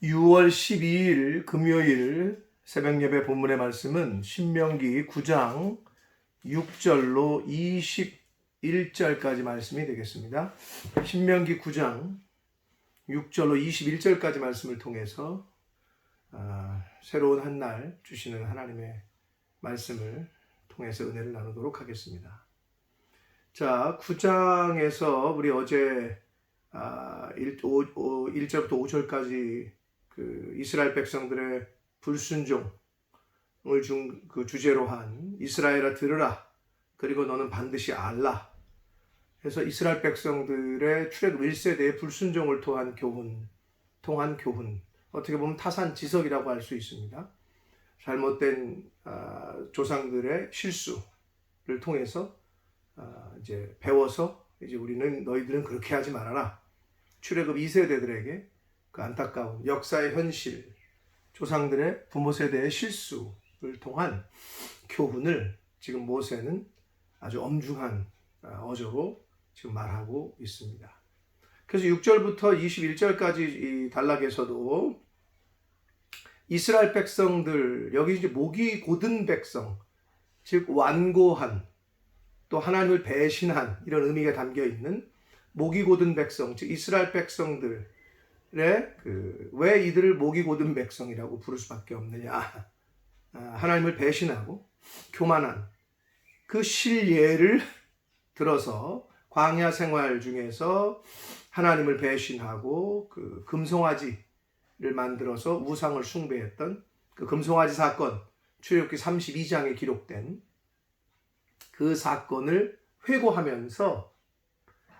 6월 12일 금요일 새벽예배 본문의 말씀은 신명기 9장 6절로 21절까지 말씀이 되겠습니다. 신명기 9장 6절로 21절까지 말씀을 통해서 새로운 한 날 주시는 하나님의 말씀을 통해서 은혜를 나누도록 하겠습니다. 자, 9장에서 우리 어제 1절부터 5절까지 그 이스라엘 백성들의 불순종을 그 주제로 한 이스라엘아 들으라, 그리고 너는 반드시 알라 해서 이스라엘 백성들의 출애굽 1세대의 불순종을 통한 교훈, 어떻게 보면 타산지석이라고 할 수 있습니다. 잘못된 조상들의 실수를 통해서 이제 배워서 이제 너희들은 그렇게 하지 말아라. 출애굽 2세대들에게 그 안타까운 역사의 현실, 조상들의 부모 세대의 실수를 통한 교훈을 지금 모세는 아주 엄중한 어조로 지금 말하고 있습니다. 그래서 6절부터 21절까지 이 단락에서도 이스라엘 백성들, 여기 이제 목이 곧은 백성, 즉 완고한, 또 하나님을 배신한 이런 의미가 담겨 있는 목이 곧은 백성, 즉 이스라엘 백성들의 왜 이들을 목이 곧은 백성이라고 부를 수밖에 없느냐? 하나님을 배신하고 교만한 그 실예를 들어서 광야 생활 중에서 하나님을 배신하고 그 금송아지를 만들어서 우상을 숭배했던 그 금송아지 사건, 출애굽기 32장에 기록된 그 사건을 회고하면서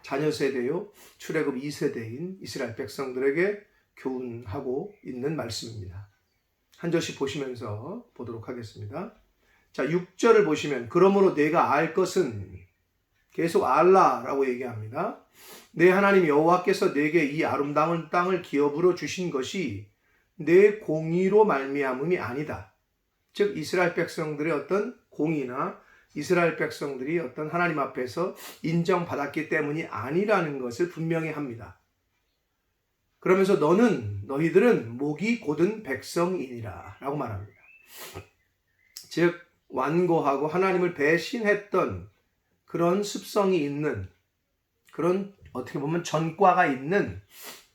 자녀 세대요 출애굽 2세대인 이스라엘 백성들에게 교훈하고 있는 말씀입니다. 한 절씩 보시면서 보도록 하겠습니다. 자, 6절을 보시면 그러므로 내가 알 것은, 계속 알라라고 얘기합니다. 내 하나님 여호와께서 내게 이 아름다운 땅을 기업으로 주신 것이 내 공의로 말미암음이 아니다. 즉 이스라엘 백성들의 어떤 공의나 이스라엘 백성들이 어떤 하나님 앞에서 인정받았기 때문이 아니라는 것을 분명히 합니다. 그러면서 너희들은 목이 곧은 백성이니라 라고 말합니다. 즉 완고하고 하나님을 배신했던 그런 습성이 있는, 그런 어떻게 보면 전과가 있는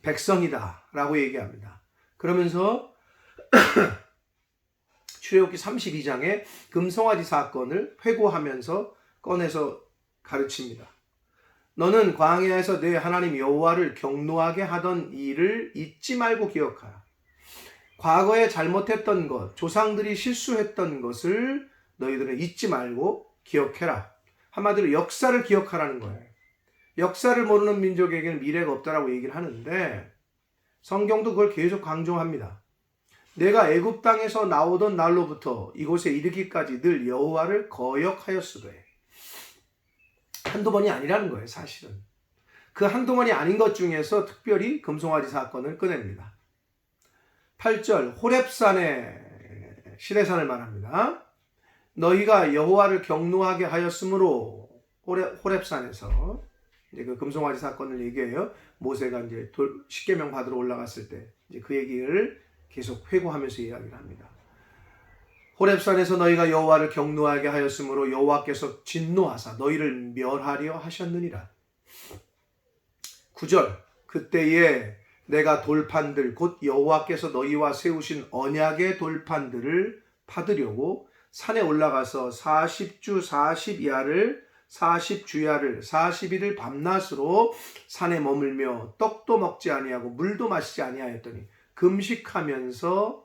백성이다 라고 얘기합니다. 그러면서 출애굽기 32장에 금송아지 사건을 회고하면서 꺼내서 가르칩니다. 너는 광야에서 내 하나님 여호와를 경노하게 하던 일을 잊지 말고 기억하라. 과거에 잘못했던 것, 조상들이 실수했던 것을 너희들은 잊지 말고 기억해라. 한마디로 역사를 기억하라는 거예요. 역사를 모르는 민족에게는 미래가 없다라고 얘기를 하는데 성경도 그걸 계속 강조합니다. 내가 애굽 땅에서 나오던 날로부터 이곳에 이르기까지 늘 여호와를 거역하였으되, 한두 번이 아니라는 거예요. 사실은 그 한두 번이 아닌 것 중에서 특별히 금송아지 사건을 꺼냅니다. 8절 호렙산의 시내산을 말합니다. 너희가 여호와를 경노하게 하였으므로, 호렙산에서 이제 그 금송아지 사건을 얘기해요. 모세가 이제 십계명 받으러 올라갔을 때 이제 그 얘기를 계속 회고하면서 이야기를 합니다. 호렙산에서 너희가 여호와를 경노하게 하였으므로 여호와께서 진노하사 너희를 멸하려 하셨느니라. 9절 그때에 내가 돌판들 곧 여호와께서 너희와 세우신 언약의 돌판들을 받으려고 산에 올라가서 40주 40주야를 40일을 밤낮으로 산에 머물며 떡도 먹지 아니하고 물도 마시지 아니하였더니 금식하면서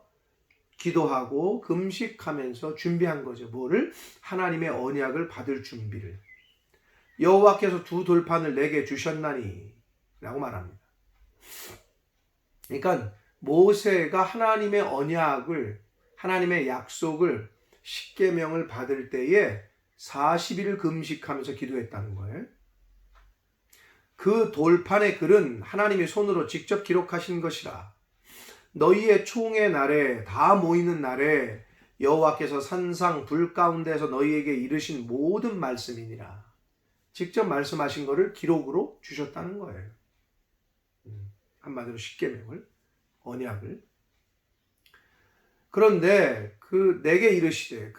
기도하고 금식하면서 준비한 거죠. 뭐를? 하나님의 언약을 받을 준비를. 여호와께서 두 돌판을 내게 주셨나니 라고 말합니다. 그러니까 모세가 하나님의 언약을, 하나님의 약속을, 십계명을 받을 때에 40일을 금식하면서 기도했다는 거예요. 그 돌판의 글은 하나님의 손으로 직접 기록하신 것이라. 너희의 총의 날에, 다 모이는 날에 여호와께서 산상 불 가운데서 너희에게 이르신 모든 말씀이니라. 직접 말씀하신 것을 기록으로 주셨다는 거예요. 한마디로 십계명을, 언약을 그런데 내게 이르시되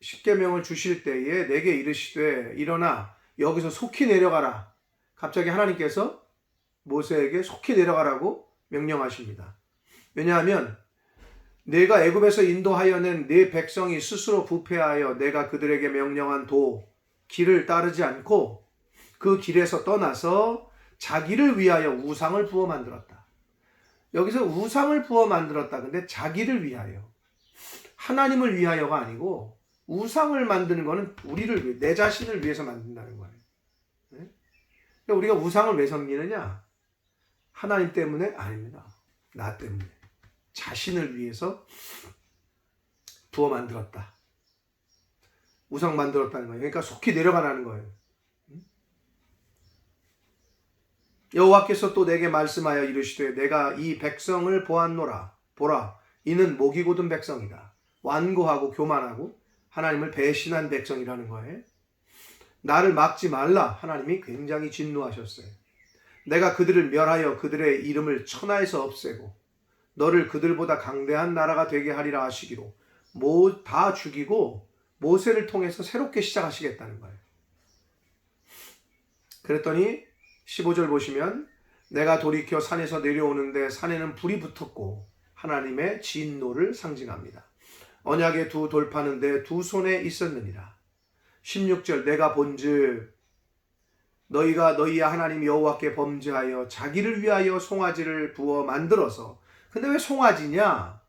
십계명을 주실 때에 내게 이르시되 일어나 여기서 속히 내려가라. 갑자기 하나님께서 모세에게 속히 내려가라고 명령하십니다. 왜냐하면 내가 애굽에서 인도하여 낸 네 백성이 스스로 부패하여 내가 그들에게 명령한 길을 따르지 않고 그 길에서 떠나서 자기를 위하여 우상을 부어 만들었다. 여기서 우상을 부어 만들었다. 근데 자기를 위하여, 하나님을 위하여가 아니고 우상을 만드는 거는 내 자신을 위해서 만든다는 거예요. 그러니까 우리가 우상을 왜 섬기느냐? 하나님 때문에? 아닙니다. 나 때문에. 자신을 위해서 부어 만들었다. 우상 만들었다는 거예요. 그러니까 속히 내려가라는 거예요. 여호와께서 또 내게 말씀하여 이르시되 내가 이 백성을 보았노라. 보라, 이는 목이 곧은 백성이다. 완고하고 교만하고 하나님을 배신한 백성이라는 거예요. 나를 막지 말라. 하나님이 굉장히 진노하셨어요. 내가 그들을 멸하여 그들의 이름을 천하에서 없애고 너를 그들보다 강대한 나라가 되게 하리라 하시기로 다 죽이고 모세를 통해서 새롭게 시작하시겠다는 거예요. 그랬더니 15절 보시면 내가 돌이켜 산에서 내려오는데 산에는 불이 붙었고 하나님의 진노를 상징합니다. 언약의 두 돌파는 내 두 손에 있었느니라. 16절 내가 본즉 너희가 너희의 하나님 여호와께 범죄하여 자기를 위하여 송아지를 부어 만들어서. 근데 왜 송아지냐?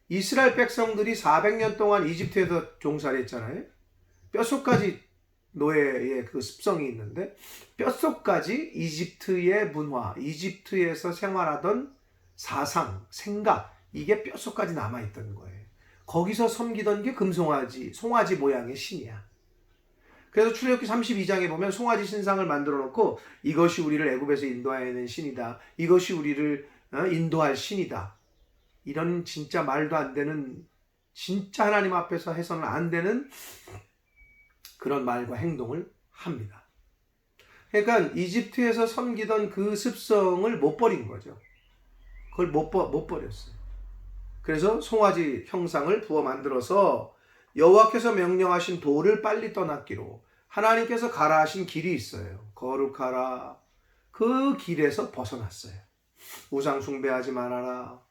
이스라엘 백성들이 400년 동안 이집트에서 종살이 했잖아요. 뼛속까지 노예의 그 습성이 있는데 뼛속까지 이집트의 문화, 이집트에서 생활하던 사상, 생각, 이게 뼛속까지 남아있던 거예요. 거기서 섬기던 게 송아지 모양의 신이야. 그래서 출애굽기 32장에 보면 송아지 신상을 만들어 놓고 이것이 우리를 애굽에서 인도하는 신이다. 이것이 우리를 인도할 신이다. 이런 진짜 말도 안 되는, 진짜 하나님 앞에서 해서는 안 되는 그런 말과 행동을 합니다. 그러니까 이집트에서 섬기던 그 습성을 못 버린 거죠. 그걸 못 버렸어요. 그래서 송아지 형상을 부어 만들어서 여호와께서 명령하신 돌을 빨리 떠났기로 하나님께서 가라 하신 길이 있어요. 거룩하라. 그 길에서 벗어났어요. 우상 숭배하지 말아라.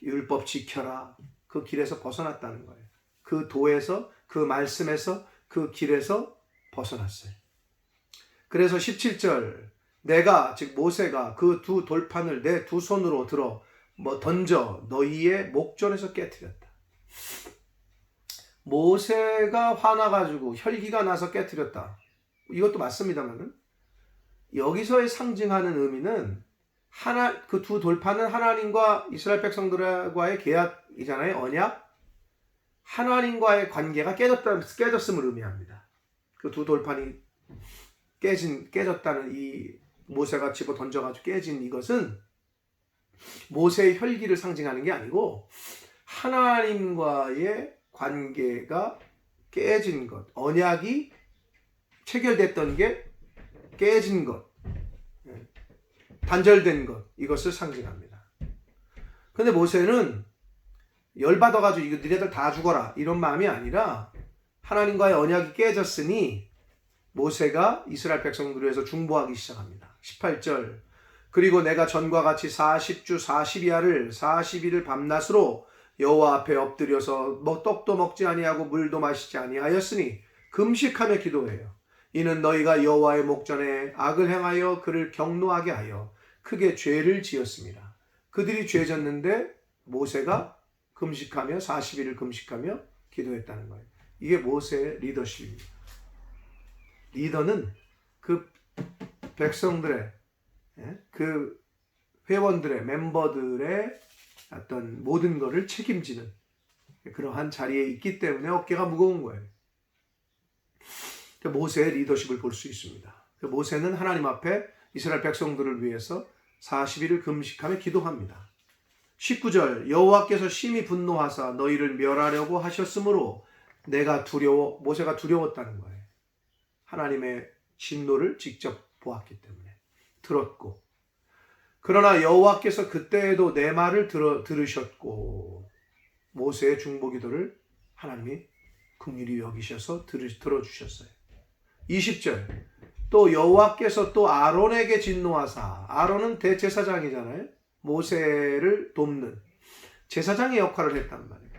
율법 지켜라. 그 길에서 벗어났다는 거예요. 그 도에서, 그 말씀에서, 그 길에서 벗어났어요. 그래서 17절 내가, 즉 모세가 그 두 돌판을 내 두 손으로 들어 던져 너희의 목전에서 깨트렸다. 모세가 화나가지고 혈기가 나서 깨트렸다. 이것도 맞습니다만은 여기서의 상징하는 의미는 그 두 돌판은 하나님과 이스라엘 백성들과의 계약이잖아요. 언약. 하나님과의 관계가 깨졌음을 의미합니다. 그 두 돌판이 깨졌다는 이 모세가 집어 던져가지고 깨진 이것은 모세의 혈기를 상징하는 게 아니고 하나님과의 관계가 깨진 것, 언약이 체결됐던 게 깨진 것, 단절된 것, 이것을 상징합니다. 근데 모세는 열받아가지고 이거 너희들 다 죽어라 이런 마음이 아니라 하나님과의 언약이 깨졌으니 모세가 이스라엘 백성들을 위해서 중보하기 시작합니다. 18절 그리고 내가 전과 같이 40주 40야를 40일을 밤낮으로 여호와 앞에 엎드려서 떡도 먹지 아니하고 물도 마시지 아니하였으니 금식하며 기도해요. 이는 너희가 여호와의 목전에 악을 행하여 그를 경노하게 하여 크게 죄를 지었습니다. 그들이 죄졌는데 모세가 금식하며 40일을 금식하며 기도했다는 거예요. 이게 모세의 리더십입니다. 리더는 그 백성들의, 그 회원들의, 멤버들의 어떤 모든 것을 책임지는 그러한 자리에 있기 때문에 어깨가 무거운 거예요. 모세의 리더십을 볼 수 있습니다. 모세는 하나님 앞에 이스라엘 백성들을 위해서 40일을 금식하며 기도합니다. 19절 여호와께서 심히 분노하사 너희를 멸하려고 하셨으므로 내가 모세가 두려웠다는 거예요. 하나님의 진노를 직접 보았기 때문에 들었고, 그러나 여호와께서 그때에도 내 말을 들으셨고 모세의 중보기도를 하나님이 긍휼히 여기셔서 들어주셨어요. 20절 또 여호와께서 또 아론에게 진노하사, 아론은 대제사장이잖아요. 모세를 돕는 제사장의 역할을 했단 말이에요.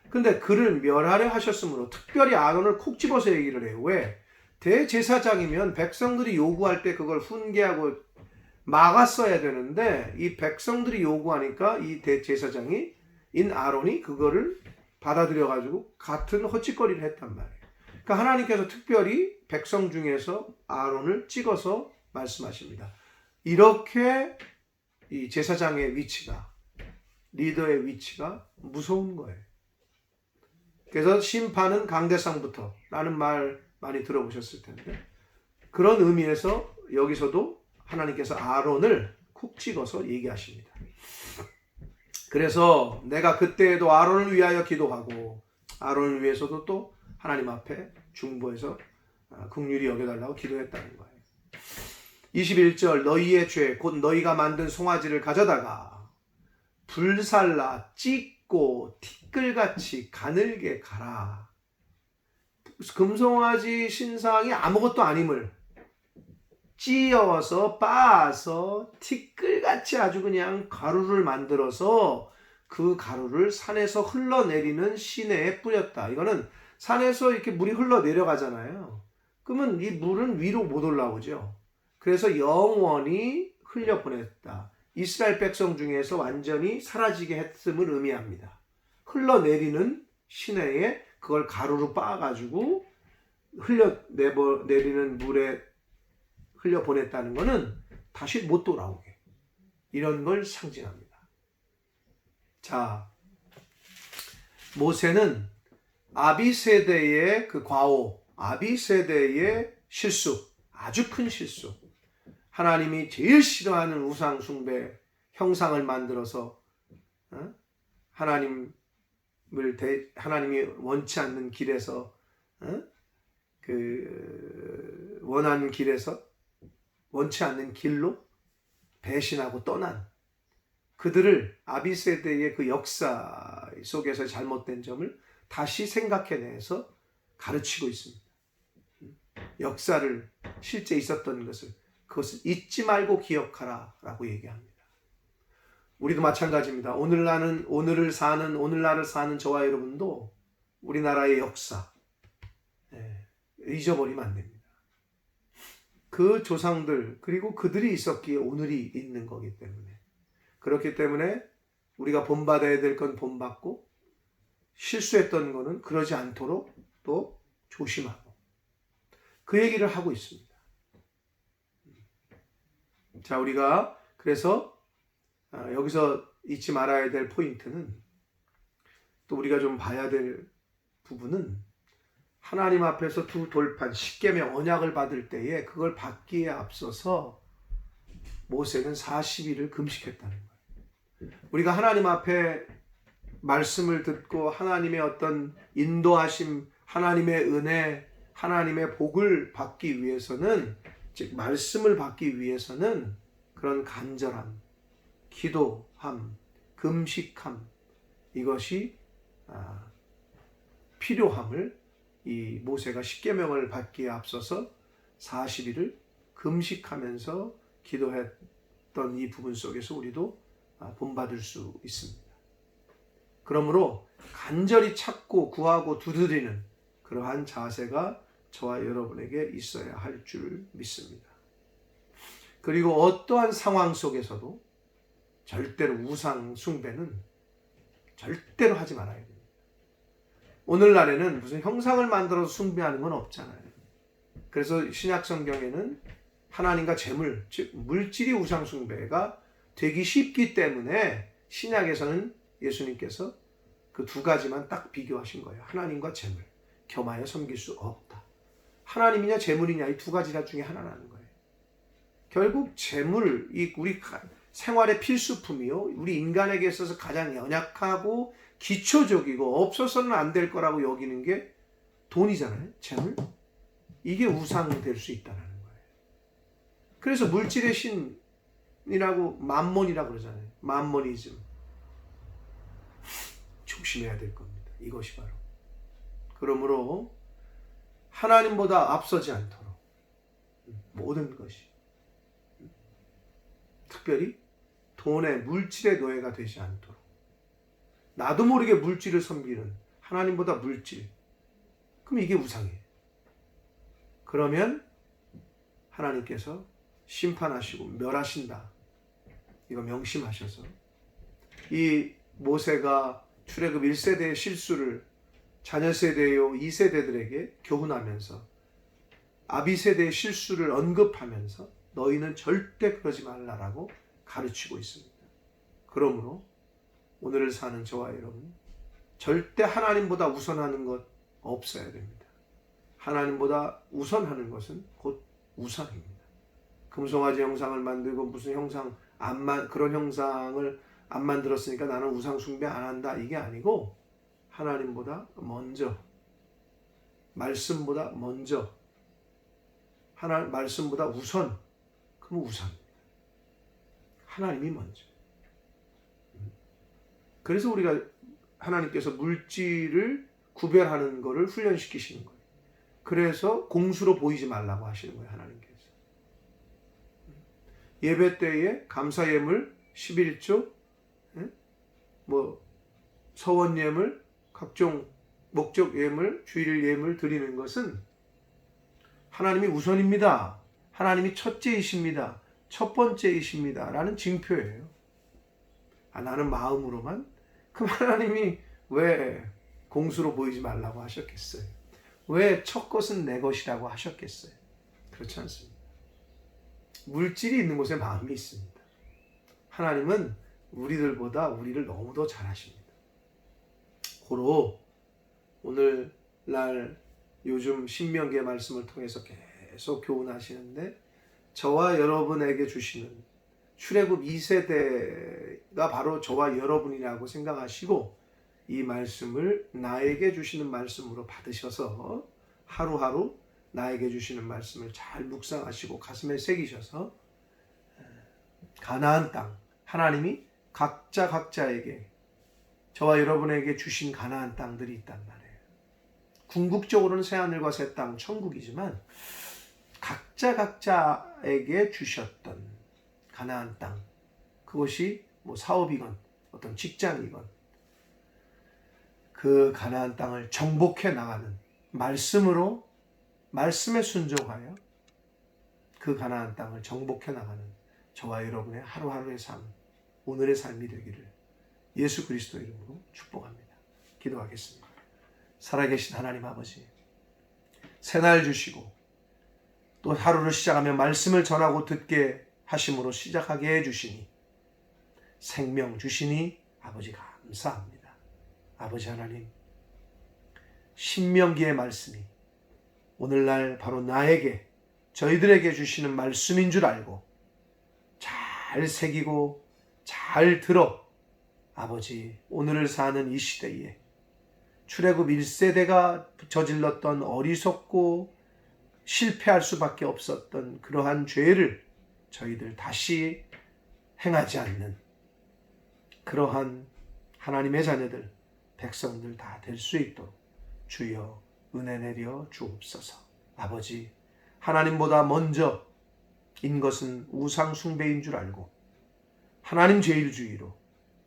근데 그를 멸하려 하셨으므로 특별히 아론을 콕 집어서 얘기를 해요. 왜? 대제사장이면 백성들이 요구할 때 그걸 훈계하고 막았어야 되는데 이 백성들이 요구하니까 이 대제사장이 인 아론이 그거를 받아들여 가지고 같은 헛짓거리를 했단 말이에요. 그러니까 하나님께서 특별히 백성 중에서 아론을 찍어서 말씀하십니다. 이렇게 이 제사장의 위치가, 리더의 위치가 무서운 거예요. 그래서 심판은 강대상부터 라는 말 많이 들어보셨을 텐데, 그런 의미에서 여기서도 하나님께서 아론을 콕 찍어서 얘기하십니다. 그래서 내가 그때에도 아론을 위하여 기도하고 아론을 위해서도 또 하나님 앞에 중보해서 긍휼히 여겨달라고 기도했다는 거예요. 21절 너희의 죄 곧 너희가 만든 송아지를 가져다가 불살라 찢고 티끌같이 가늘게 가라. 금송아지 신상이 아무것도 아님을 찧어서 빻아서 티끌같이 아주 그냥 가루를 만들어서 그 가루를 산에서 흘러내리는 시내에 뿌렸다. 이거는 산에서 이렇게 물이 흘러내려가잖아요. 그러면 이 물은 위로 못 올라오죠. 그래서 영원히 흘려보냈다. 이스라엘 백성 중에서 완전히 사라지게 했음을 의미합니다. 흘러내리는 시내에 그걸 가루로 빻아가지고 흘려내리는 물에 흘려보냈다는 것은 다시 못 돌아오게, 이런 걸 상징합니다. 자, 모세는 아비세대의 그 과오, 아비세대의 실수, 아주 큰 실수, 하나님이 제일 싫어하는 우상 숭배 형상을 만들어서 하나님이 원치 않는 길에서 그 원하는 길에서 원치 않는 길로 배신하고 떠난 그들을, 아비세대의 그 역사 속에서 잘못된 점을 다시 생각해내서 가르치고 있습니다. 역사를, 실제 있었던 것을, 그것을 잊지 말고 기억하라 라고 얘기합니다. 우리도 마찬가지입니다. 오늘날을 사는 저와 여러분도 우리나라의 역사 잊어버리면 안 됩니다. 그 조상들, 그리고 그들이 있었기에 오늘이 있는 거기 때문에, 그렇기 때문에 우리가 본받아야 될 건 본받고 실수했던 거는 그러지 않도록 또 조심하고, 그 얘기를 하고 있습니다. 자, 우리가 그래서 여기서 잊지 말아야 될 포인트는, 또 우리가 좀 봐야 될 부분은, 하나님 앞에서 두 돌판, 십계명 언약을 받을 때에 그걸 받기에 앞서서 모세는 40일을 금식했다는 거예요. 우리가 하나님 앞에 말씀을 듣고 하나님의 어떤 인도하심, 하나님의 은혜, 하나님의 복을 받기 위해서는, 즉 말씀을 받기 위해서는 그런 간절함, 기도함, 금식함, 이것이 필요함을 이 모세가 십계명을 받기에 앞서서 40일을 금식하면서 기도했던 이 부분 속에서 우리도 본받을 수 있습니다. 그러므로 간절히 찾고 구하고 두드리는 그러한 자세가 저와 여러분에게 있어야 할 줄 믿습니다. 그리고 어떠한 상황 속에서도 절대로 우상 숭배는 절대로 하지 말아야 됩니다. 오늘날에는 무슨 형상을 만들어서 숭배하는 건 없잖아요. 그래서 신약 성경에는 하나님과 재물, 즉 물질이 우상 숭배가 되기 쉽기 때문에 신약에서는 예수님께서 그 두 가지만 딱 비교하신 거예요. 하나님과 재물, 겸하여 섬길 수 없다. 하나님이냐 재물이냐 이 두 가지 중에 하나라는 거예요. 결국 재물, 이 우리 생활의 필수품이요, 우리 인간에게 있어서 가장 연약하고 기초적이고 없어서는 안 될 거라고 여기는 게 돈이잖아요. 재물. 이게 우상될 수 있다는 거예요. 그래서 물질의 신이라고 맘몬이라고 그러잖아요. 맘모니즘. 좀 조심해야 될 겁니다. 이것이 바로. 그러므로 하나님보다 앞서지 않도록 모든 것이, 특별히 돈의 물질의 노예가 되지 않도록, 나도 모르게 물질을 섬기는, 하나님보다 물질, 그럼 이게 우상이에요. 그러면 하나님께서 심판하시고 멸하신다. 이거 명심하셔서 이 모세가 출애굽 1세대의 실수를 자녀 세대요 2세대들에게 교훈하면서 아비세대의 실수를 언급하면서 너희는 절대 그러지 말라라고 가르치고 있습니다. 그러므로 오늘을 사는 저와 여러분, 절대 하나님보다 우선하는 것 없어야 됩니다. 하나님보다 우선하는 것은 곧 우상입니다. 금송아지 형상을 만들고 무슨 형상 그런 형상을 안 만들었으니까 나는 우상 숭배 안 한다, 이게 아니고 하나님보다 먼저, 말씀보다 먼저, 말씀보다 우선, 그럼 우상입니다. 하나님이 먼저. 그래서 우리가 하나님께서 물질을 구별하는 것을 훈련시키시는 거예요. 그래서 공수로 보이지 말라고 하시는 거예요, 하나님께서. 예배 때에 감사 예물 11조, 서원 예물, 각종 목적 예물, 주일 예물 드리는 것은 하나님이 우선입니다. 하나님이 첫째이십니다. 첫 번째이십니다. 라는 징표예요. 나는 마음으로만? 그럼 하나님이 왜 공수로 보이지 말라고 하셨겠어요? 왜 첫 것은 내 것이라고 하셨겠어요? 그렇지 않습니다. 물질이 있는 곳에 마음이 있습니다. 하나님은 우리들보다 우리를 너무도 잘 아십니다. 고로 오늘날 요즘 신명기의 말씀을 통해서 계속 교훈하시는데 저와 여러분에게 주시는 출애굽 2세대가 바로 저와 여러분이라고 생각하시고 이 말씀을 나에게 주시는 말씀으로 받으셔서 하루하루 나에게 주시는 말씀을 잘 묵상하시고 가슴에 새기셔서 가나안 땅, 하나님이 각자에게, 저와 여러분에게 주신 가나안 땅들이 있단 말이에요. 궁극적으로는 새하늘과 새 땅, 천국이지만 각자에게 주셨던 가나안 땅, 그것이 사업이건 어떤 직장이건 그 가나안 땅을 정복해 나가는 말씀으로, 말씀에 순종하여 그 가나안 땅을 정복해 나가는 저와 여러분의 하루하루의 삶, 오늘의 삶이 되기를 예수 그리스도 이름으로 축복합니다. 기도하겠습니다. 살아계신 하나님 아버지, 새날 주시고 또 하루를 시작하며 말씀을 전하고 듣게 하심으로 시작하게 해주시니, 생명 주시니 아버지 감사합니다. 아버지 하나님, 신명기의 말씀이 오늘날 바로 나에게, 저희들에게 주시는 말씀인 줄 알고 잘 새기고 잘 들어 아버지, 오늘을 사는 이 시대에 출애굽 1세대가 저질렀던 어리석고 실패할 수밖에 없었던 그러한 죄를 저희들 다시 행하지 않는 그러한 하나님의 자녀들, 백성들 다 될 수 있도록 주여 은혜 내려 주옵소서. 아버지, 하나님보다 먼저인 것은 우상 숭배인 줄 알고 하나님 제일주의로,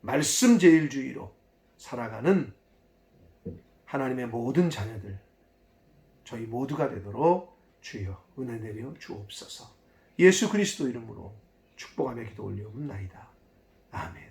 말씀 제일주의로 살아가는 하나님의 모든 자녀들, 저희 모두가 되도록 주여 은혜 내려 주옵소서. 예수 그리스도 이름으로 축복하며 기도 올려옵나이다. 아멘.